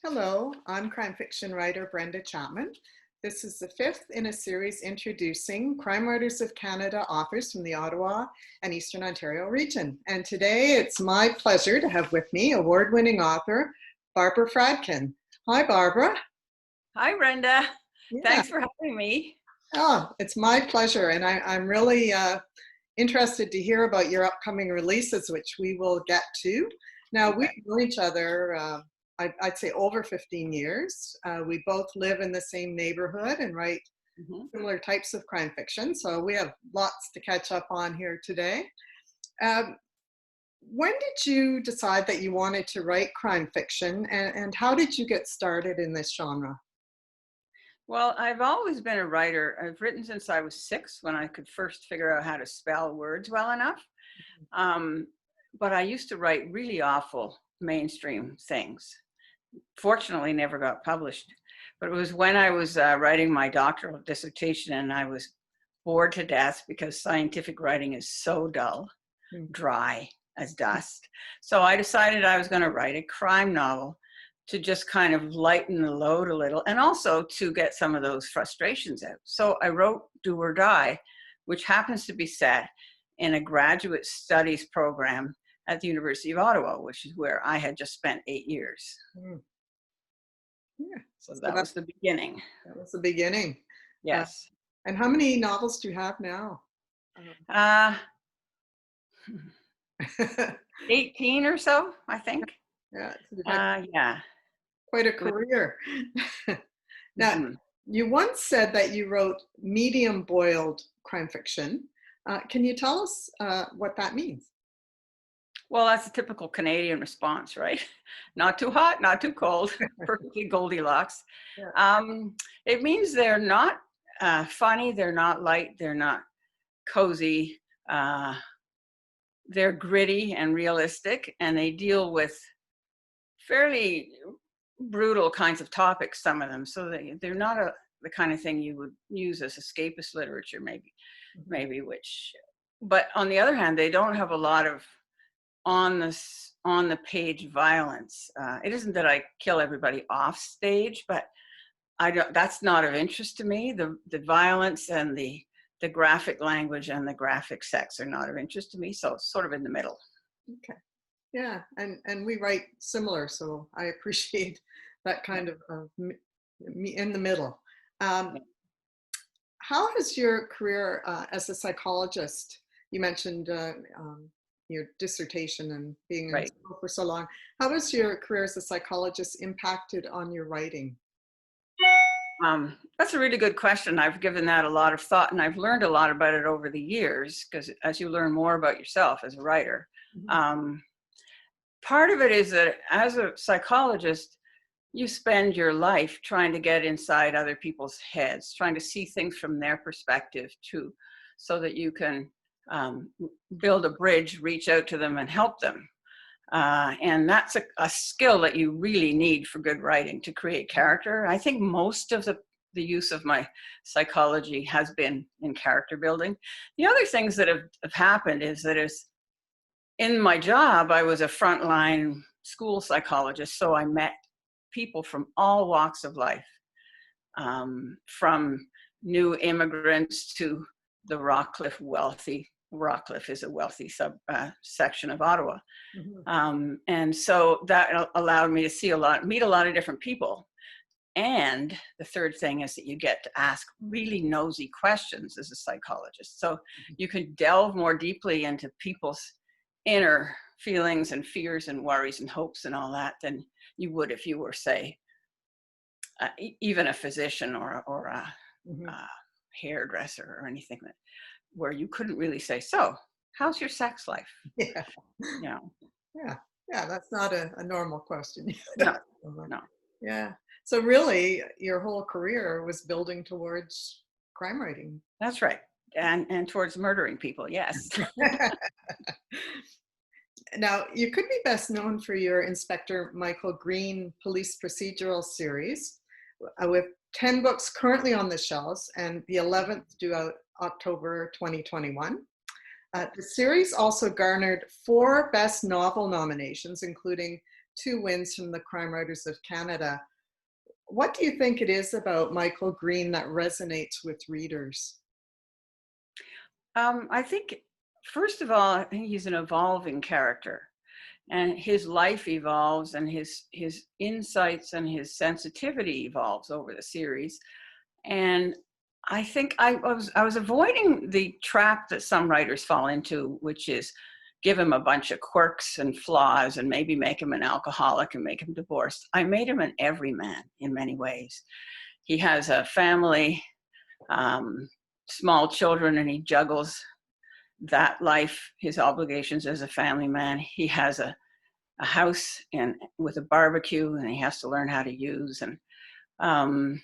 Hello, I'm crime fiction writer Brenda Chapman. This is the fifth in a series introducing Crime Writers of Canada authors from the Ottawa and Eastern Ontario region. And today it's my pleasure to have with me award-winning author Barbara Fradkin. Hi, Barbara. Hi, Brenda. Yeah. Thanks for having me. Oh, it's my pleasure. And I'm really interested to hear about your upcoming releases, which we will get to. Now, we've known each other I'd say over 15 years. We both live in the same neighborhood and write similar types of crime fiction. So we have lots to catch up on here today. When did you decide that you wanted to write crime fiction, and how did you get started in this genre? Well, I've always been a writer. I've written since I was 6 when I could first figure out how to spell words well enough. But I used to write really awful mainstream things. Fortunately, never got published. But it was when I was writing my doctoral dissertation and I was bored to death because scientific writing is so dull, dry as dust. So I decided I was going to write a crime novel to just kind of lighten the load a little and also to get some of those frustrations out. So I wrote Do or Die, which happens to be set in a graduate studies program at the University of Ottawa, which is where I had just spent 8 years. Yeah. So that was the beginning. That was the beginning. Yes. And how many novels do you have now? 18 or so, I think. Yeah. Quite a career. Now, you once said that you wrote medium boiled crime fiction. Can you tell us what that means? Well, that's a typical Canadian response, right? Not too hot, not too cold, perfectly Goldilocks. Yeah. It means they're not funny, they're not light, they're not cozy. They're gritty and realistic, and they deal with fairly brutal kinds of topics, some of them. So they're not the kind of thing you would use as escapist literature, maybe, but on the other hand, they don't have a lot of on the page violence. It isn't that I kill everybody off stage, but that's not of interest to me. The violence and the graphic language and the graphic sex are not of interest to me. So it's sort of in the middle. Okay. Yeah, and we write similar, so I appreciate that kind of in the middle. How has your career as a psychologist, you mentioned your dissertation and being in school for so long, how has your career as a psychologist impacted on your writing? That's a really good question. I've given that a lot of thought, and I've learned a lot about it over the years, because as you learn more about yourself as a writer, part of it is that as a psychologist, you spend your life trying to get inside other people's heads, trying to see things from their perspective too, so that you can build a bridge, reach out to them and help them. And that's a skill that you really need for good writing, to create character. I think most of the use of my psychology has been in character building. The other things that have happened is that in my job, I was a frontline school psychologist, so I met people from all walks of life, from new immigrants to the Rockcliffe wealthy. Rockcliffe is a wealthy section of Ottawa. And so that allowed me to meet a lot of different people. And the third thing is that you get to ask really nosy questions as a psychologist. So you can delve more deeply into people's inner feelings and fears and worries and hopes and all that than you would if you were, say, even a physician or a hairdresser or anything where you couldn't really say, so how's your sex life? Yeah. Yeah, that's not a normal question. No. Yeah. So really, your whole career was building towards crime writing. That's right. And towards murdering people, yes. Now, you could be best known for your Inspector Michael Green police procedural series, with 10 books currently on the shelves and the 11th due out October 2021. The series also garnered 4 Best Novel nominations, including 2 wins from the Crime Writers of Canada. What do you think it is about Michael Green that resonates with readers? I think, first of all, I think he's an evolving character, and his life evolves, and his insights and his sensitivity evolves over the series. And I think I was avoiding the trap that some writers fall into, which is give him a bunch of quirks and flaws and maybe make him an alcoholic and make him divorced. I made him an everyman in many ways. He has a family, small children, and he juggles that life, his obligations as a family man. He has a house and with a barbecue, and he has to learn how to use. And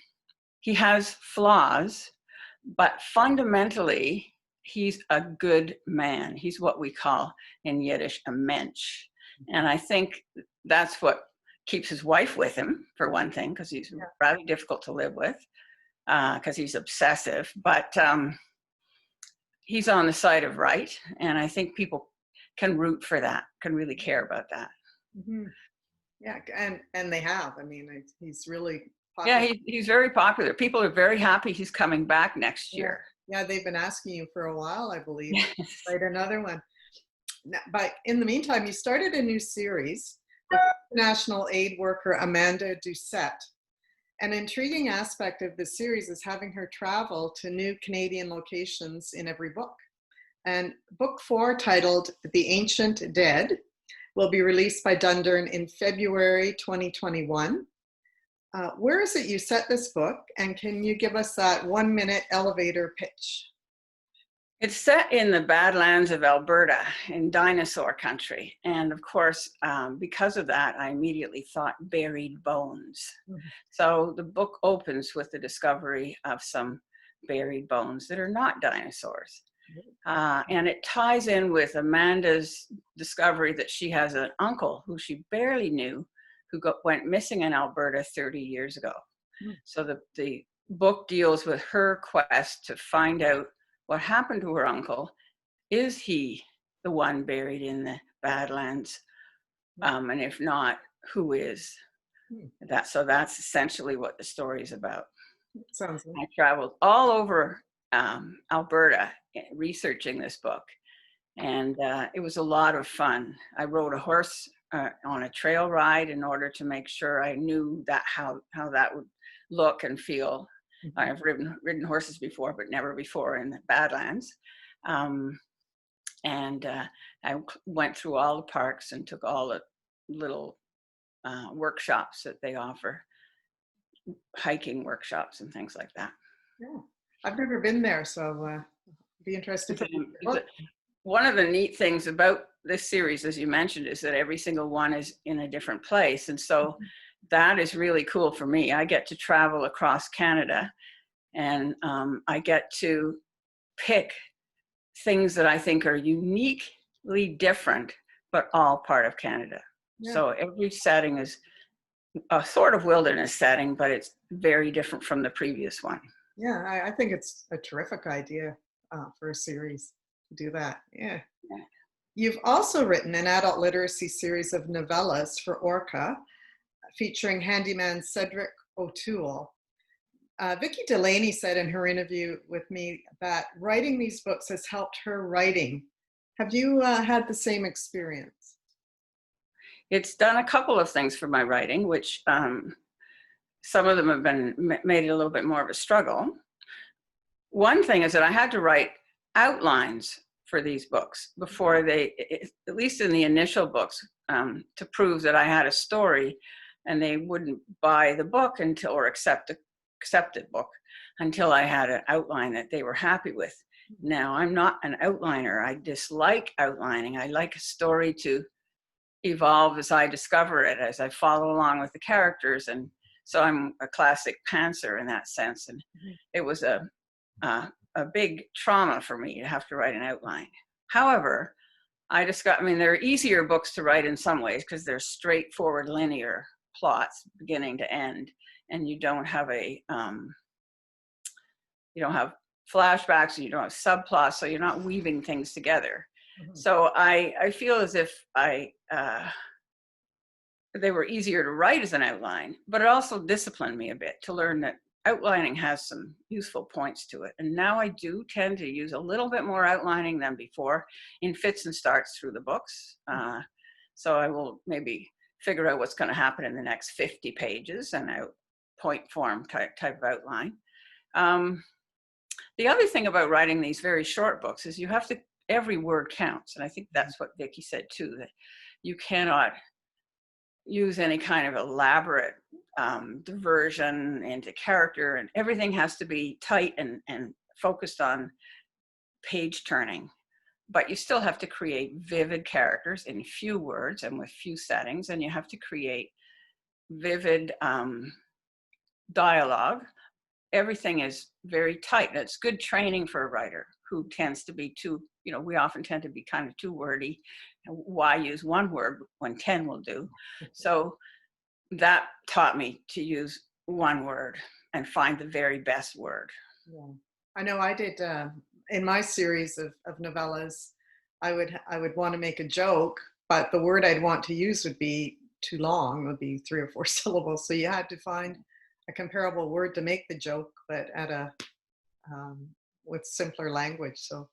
he has flaws, but fundamentally, he's a good man. He's what we call in Yiddish a mensch. And I think that's what keeps his wife with him, for one thing, because he's rather difficult to live with, because he's obsessive. But he's on the side of right. And I think people can root for that, can really care about that. Mm-hmm. Yeah, and they have. I mean, he's really popular. Yeah, he's very popular. People are very happy he's coming back next year. Yeah, they've been asking you for a while, I believe. Write another one. But in the meantime, you started a new series with international aid worker Amanda Doucette. An intriguing aspect of the series is having her travel to new Canadian locations in every book. And book 4, titled The Ancient Dead, will be released by Dundurn in February 2021. Where is it you set this book, and can you give us that 1-minute elevator pitch? It's set in the Badlands of Alberta in dinosaur country. And of course, because of that, I immediately thought buried bones. Mm-hmm. So the book opens with the discovery of some buried bones that are not dinosaurs. And it ties in with Amanda's discovery that she has an uncle who she barely knew, who went missing in Alberta 30 years ago. Mm. So the book deals with her quest to find out what happened to her uncle. Is he the one buried in the Badlands? And if not, who is? So that's essentially what the story is about. Sounds good. I traveled all over Alberta researching this book, and it was a lot of fun. I rode a horse on a trail ride in order to make sure I knew that how that would look and feel. Mm-hmm. I've ridden horses before, but never before in the Badlands. And I went through all the parks and took all the little workshops that they offer, hiking workshops and things like that. Yeah, I've never been there, so be interested. One of the neat things about this series, as you mentioned, is that every single one is in a different place. And so that is really cool for me. I get to travel across Canada, and I get to pick things that I think are uniquely different, but all part of Canada. Yeah. So every setting is a sort of wilderness setting, but it's very different from the previous one. Yeah, I think it's a terrific idea for a series to do that. Yeah. You've also written an adult literacy series of novellas for Orca, featuring handyman Cedric O'Toole. Vicki Delaney said in her interview with me that writing these books has helped her writing. Have you had the same experience? It's done a couple of things for my writing, which some of them have made it a little bit more of a struggle. One thing is that I had to write outlines for these books before at least in the initial books, to prove that I had a story, and they wouldn't buy the book or accept the book until I had an outline that they were happy with. Now, I'm not an outliner. I dislike outlining. I like a story to evolve as I discover it, as I follow along with the characters. And so I'm a classic pantser in that sense. And it was a big trauma for me to have to write an outline. However, there are easier books to write in some ways because they're straightforward linear plots beginning to end, and you don't have flashbacks, and you don't have subplots, so you're not weaving things together. Mm-hmm. So I feel as if I they were easier to write as an outline, but it also disciplined me a bit to learn that outlining has some useful points to it. And now I do tend to use a little bit more outlining than before in fits and starts through the books. So I will maybe figure out what's going to happen in the next 50 pages and a point form type of outline. The other thing about writing these very short books is you have to, every word counts. And I think that's what Vicki said too, that you cannot use any kind of elaborate diversion into character, and everything has to be tight and focused on page turning. But you still have to create vivid characters in few words and with few settings, and you have to create vivid dialogue. Everything is very tight. And it's good training for a writer who tends to be too, we often tend to be kind of too wordy. Why use one word when 10 will do? So that taught me to use one word and find the very best word. Yeah. I know I did in my series of novellas, I would want to make a joke, but the word I'd want to use would be too long, would be 3 or 4 syllables. So you had to find a comparable word to make the joke, but at with simpler language. So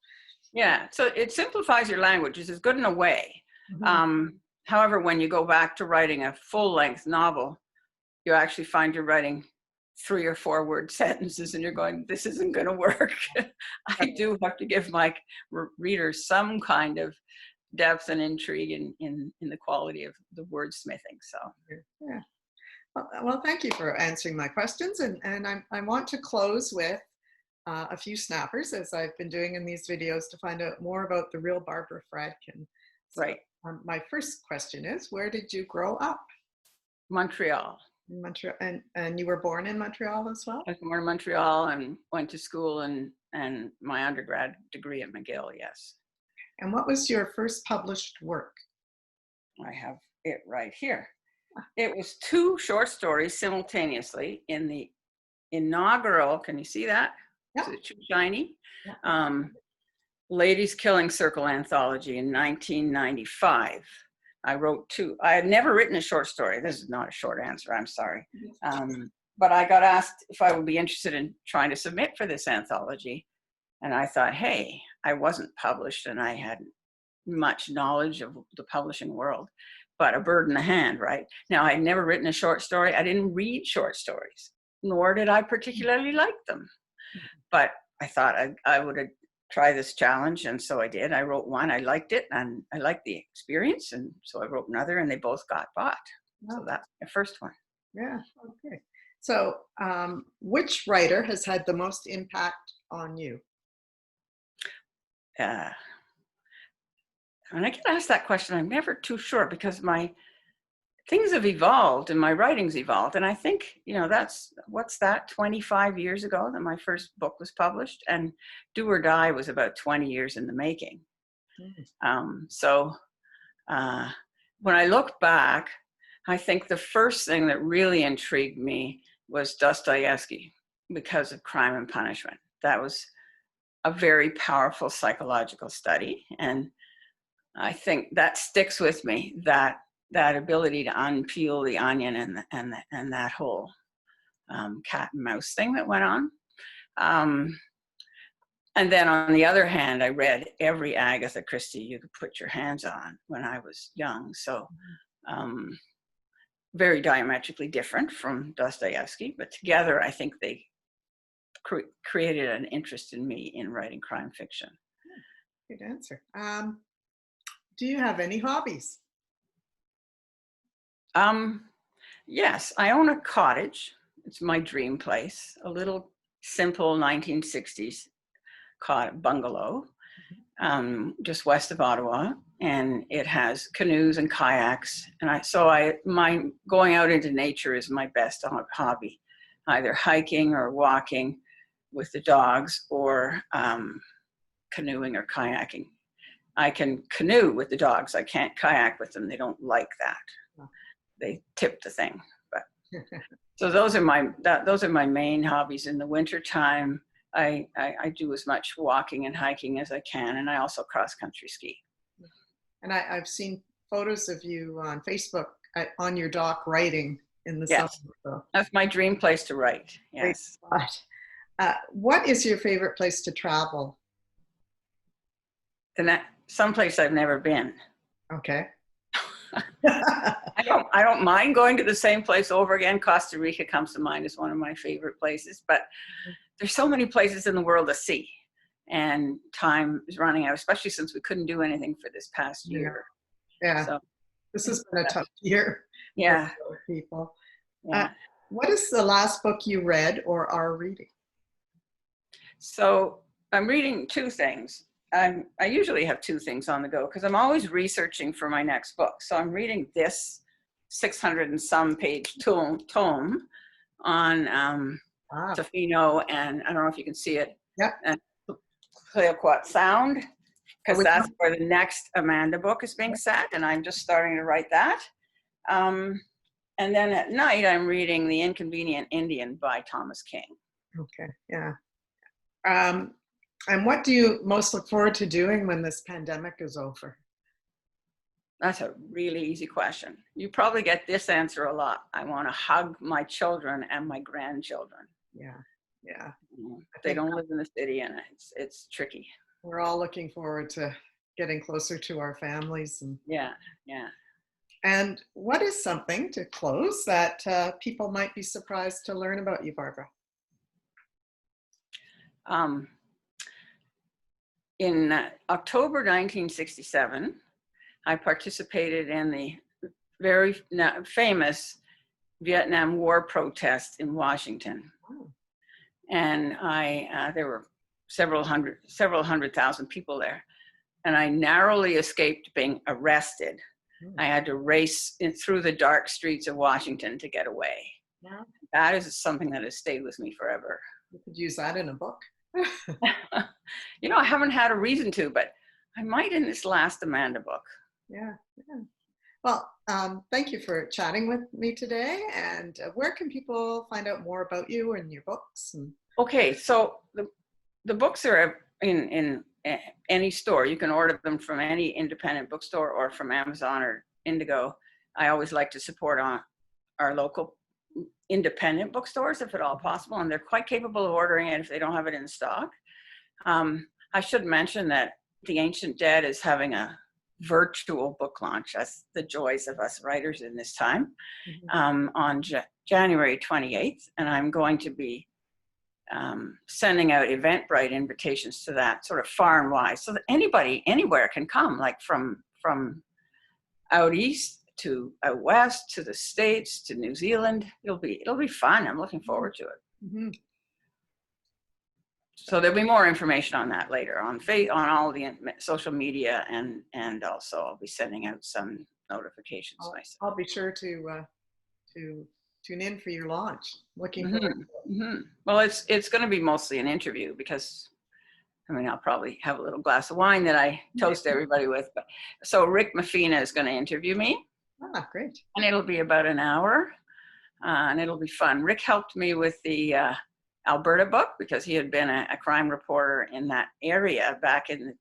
yeah, so it simplifies your language, which is good in a way. mm-hmm. However, when you go back to writing a full-length novel, you actually find you're writing 3 or 4 word sentences and you're going, this isn't going to work. I do have to give my readers some kind of depth and intrigue in the quality of the wordsmithing. So yeah. Well, thank you for answering my questions. And I want to close with a few snappers, as I've been doing in these videos, to find out more about the real Barbara Fradkin. So, right. My first question is, where did you grow up? Montreal. In Montreal. And you were born in Montreal as well? I was born in Montreal and went to school and my undergrad degree at McGill, yes. And what was your first published work? I have it right here. It was 2 short stories simultaneously in the inaugural, can you see that? Yep. Is it too shiny? Yep. Ladies Killing Circle anthology in 1995. I wrote 2. I had never written a short story. This is not a short answer, I'm sorry. But I got asked if I would be interested in trying to submit for this anthology. And I thought, hey, I wasn't published and I hadn't much knowledge of the publishing world, but a bird in the hand, right? Now, I'd never written a short story. I didn't read short stories, nor did I particularly like them. But I thought I would try this challenge, and so I did. I wrote 1, I liked it, and I liked the experience, and so I wrote another, and they both got bought. Oh. So that's my first one. Yeah, okay. So which writer has had the most impact on you? When I get asked that question, I'm never too sure, because my things have evolved and my writing's evolved. And I think, that's, 25 years ago that my first book was published, and Do or Die was about 20 years in the making. So when I look back, I think the first thing that really intrigued me was Dostoevsky, because of Crime and Punishment. That was a very powerful psychological study. And I think that sticks with me, that ability to unpeel the onion and that whole cat and mouse thing that went on. And then on the other hand, I read every Agatha Christie you could put your hands on when I was young. So very diametrically different from Dostoevsky, but together I think they created an interest in me in writing crime fiction. Good answer. Do you have any hobbies? Yes, I own a cottage. It's my dream place, a little simple 1960s bungalow, just west of Ottawa, and it has canoes and kayaks. And my going out into nature is my best hobby, either hiking or walking with the dogs, or canoeing or kayaking. I can canoe with the dogs. I can't kayak with them. They don't like that. They tip the thing. But so those are my main hobbies. In the wintertime, I do as much walking and hiking as I can, and I also cross country ski. And I've seen photos of you on Facebook on your dock writing in the summer. Yes, So. that's my dream place to write. Great Yes. spot. What is your favorite place to travel? And that someplace I've never been. Okay. I don't mind going to the same place over again. Costa Rica comes to mind as one of my favorite places, but there's so many places in the world to see, and time is running out, especially since we couldn't do anything for this past year. Yeah. So This has been a tough year yeah, for people. yeah. What is the last book you read or are reading? So I'm reading two things. I usually have two things on the go because I'm always researching for my next book. So I'm reading this 600 and some page tome on Wow. Tofino, and I don't know if you can see it. Yep. And Cleoquat Sound, because we that's where the next Amanda book is being set, and I'm just starting to write that. And then at night, I'm reading The Inconvenient Indian by Thomas King. Okay, yeah. And what do you most look forward to doing when this pandemic is over? That's a really easy question. You probably get this answer a lot. I want to hug my children and my grandchildren. Yeah, yeah. They don't live in the city, and it's tricky. We're all looking forward to getting closer to our families. And yeah. And what is something, to close, that people might be surprised to learn about you, Barbara? In October 1967, I participated in the very famous Vietnam War protest in Washington. Oh. And there were several hundred thousand people there. And I narrowly escaped being arrested. I had to race through the dark streets of Washington to get away. Yeah. That is something that has stayed with me forever. You could use that in a book. You know, I haven't had a reason to, but I might in this last Amanda book. Yeah. Well, thank you for chatting with me today. And where can people find out more about you and your books? Okay, so the books are in any store. You can order them from any independent bookstore or from Amazon or Indigo. I always like to support our local independent bookstores if at all possible, and they're quite capable of ordering it if they don't have it in stock. I should mention that The Ancient Dead is having a virtual book launch. That's the joys of us writers in this time, on January 28th, and I'm going to be sending out Eventbrite invitations to that, sort of far and wide, so that anybody anywhere can come, like from out east to out west to the States to New Zealand. It'll be fun. I'm looking forward to it. So there'll be more information on that later on all the social media, and also I'll be sending out some notifications myself. I'll be sure to tune in for your launch. Looking forward to it. Well, it's going to be mostly an interview because, I mean, I'll probably have a little glass of wine that I toast everybody with. But so Rick Mafina is going to interview me. Ah, great. And it'll be about an hour, and it'll be fun. Rick helped me with the Alberta book because he had been a crime reporter in that area back in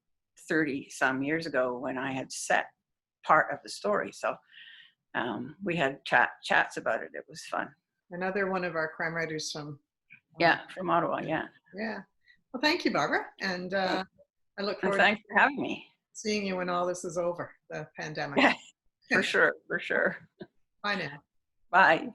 30-some years ago when I had set part of the story. So we had chats about it. It was fun. Another one of our crime writers from from Ottawa. Yeah. Well, thank you, Barbara, and I look forward. Thanks for having me. Seeing you when all this is over, the pandemic. Yeah, for sure. Bye now. Bye.